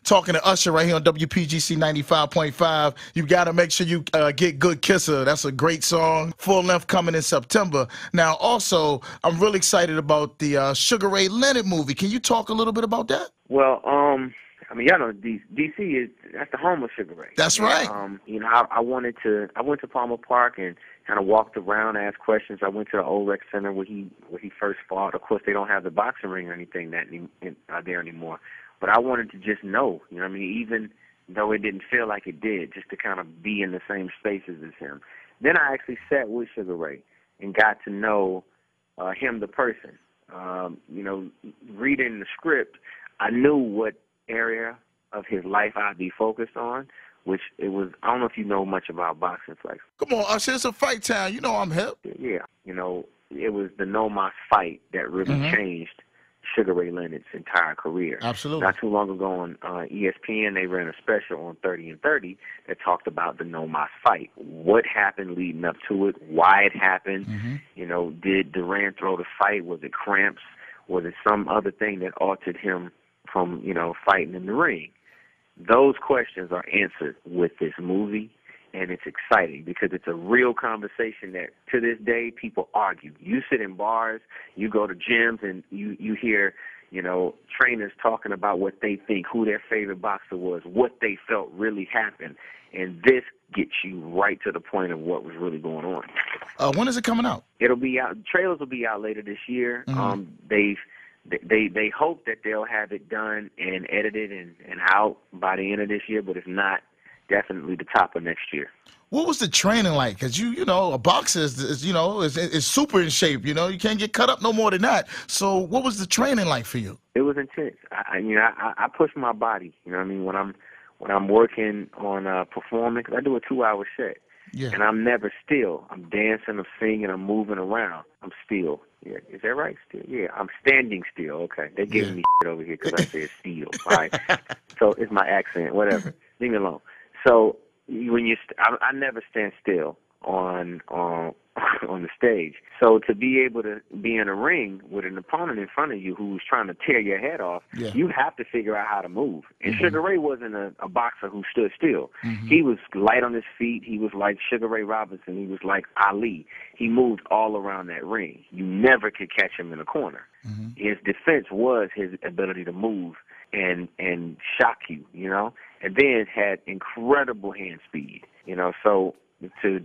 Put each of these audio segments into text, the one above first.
talking to Usher right here on WPGC 95.5. You got to make sure you get Good Kisser. That's a great song. Full length coming in September. Now, also, I'm really excited about the Sugar Ray Leonard movie. Can you talk a little bit about that? Well, I mean, y'all know DC that's the home of Sugar Ray. That's right. You know, I went to Palmer Park and kind of walked around, asked questions. I went to the old rec center where he first fought. Of course, they don't have the boxing ring or anything there anymore. But I wanted to just know, you know what I mean, even though it didn't feel like it did, just to kind of be in the same spaces as him. Then I actually sat with Sugar Ray and got to know him, the person. You know, reading the script, I knew what area of his life I'd be focused on, which it was, I don't know if you know much about boxing, Flex. Come on, Usher, it's a fight town. You know I'm hip. Yeah, you know, it was the No Mas fight that really changed Sugar Ray Leonard's entire career. Absolutely. Not too long ago on ESPN, they ran a special on 30 and 30 that talked about the No Mas fight. What happened leading up to it, why it happened, you know, did Duran throw the fight, was it cramps, was it some other thing that altered him from, you know, fighting in the ring? Those questions are answered with this movie, and it's exciting because it's a real conversation that to this day people argue. You sit in bars, you go to gyms, and you hear, you know, trainers talking about what they think, who their favorite boxer was, what they felt really happened, and this gets you right to the point of what was really going on. When is it coming out? It'll be out. Trailers will be out later this year. They hope that they'll have it done and edited and out by the end of this year, but if not, definitely the top of next year. What was the training like? Because you know, a boxer is super in shape. You know, you can't get cut up no more than that. So, what was the training like for you? It was intense. I push my body. You know what I mean? When I'm working on performing, because I do a 2-hour set. Yeah. And I'm never still. I'm dancing, I'm singing, I'm moving around. I'm still. Yeah. Is that right? Still? Yeah. I'm standing still. Okay. They're giving me shit over here because I said still. All right. So it's my accent. Whatever. Leave me alone. So when I never stand still on the stage. So to be able to be in a ring with an opponent in front of you who's trying to tear your head off, you have to figure out how to move. And Sugar Ray wasn't a boxer who stood still. He was light on his feet. He was like Sugar Ray Robinson. He was like Ali. He moved all around that ring. You never could catch him in a corner. His defense was his ability to move and shock you, you know, and then had incredible hand speed, you know. So to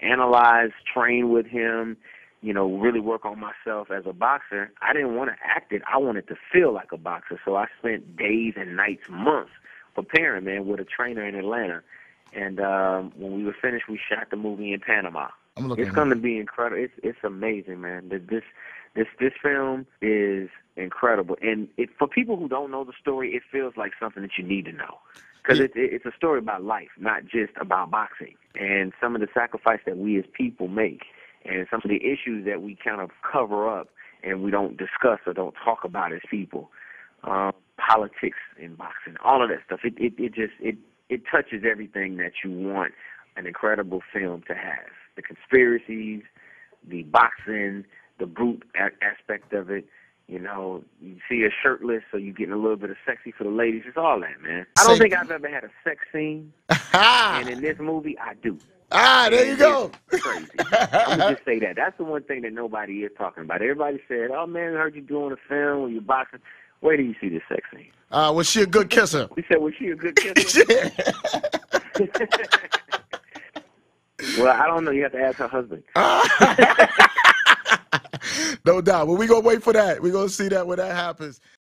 analyze, train with him, you know, really work on myself as a boxer, I didn't want to act it. I wanted to feel like a boxer. So I spent days and nights, months preparing, man, with a trainer in Atlanta. And when we were finished, we shot the movie in Panama. It's going to be incredible. It's amazing, man. This film is incredible. And for people who don't know the story, it feels like something that you need to know. Because it's a story about life, not just about boxing. And some of the sacrifice that we as people make and some of the issues that we kind of cover up and we don't discuss or don't talk about as people. Politics in boxing, all of that stuff. It touches everything that you want an incredible film to have. The conspiracies, the boxing, the brute aspect of it. You know, you see a shirtless, so you're getting a little bit of sexy for the ladies. It's all that, man. I don't think I've ever had a sex scene, and in this movie, I do. There you go. It's crazy. I'm going to just say that. That's the one thing that nobody is talking about. Everybody said, oh, man, I heard you doing a film when you're boxing. Where do you see this sex scene? Was she a good kisser? We said, was she a good kisser? Well, I don't know. You have to ask her husband. No doubt. But we're going to wait for that. We're going to see that when that happens.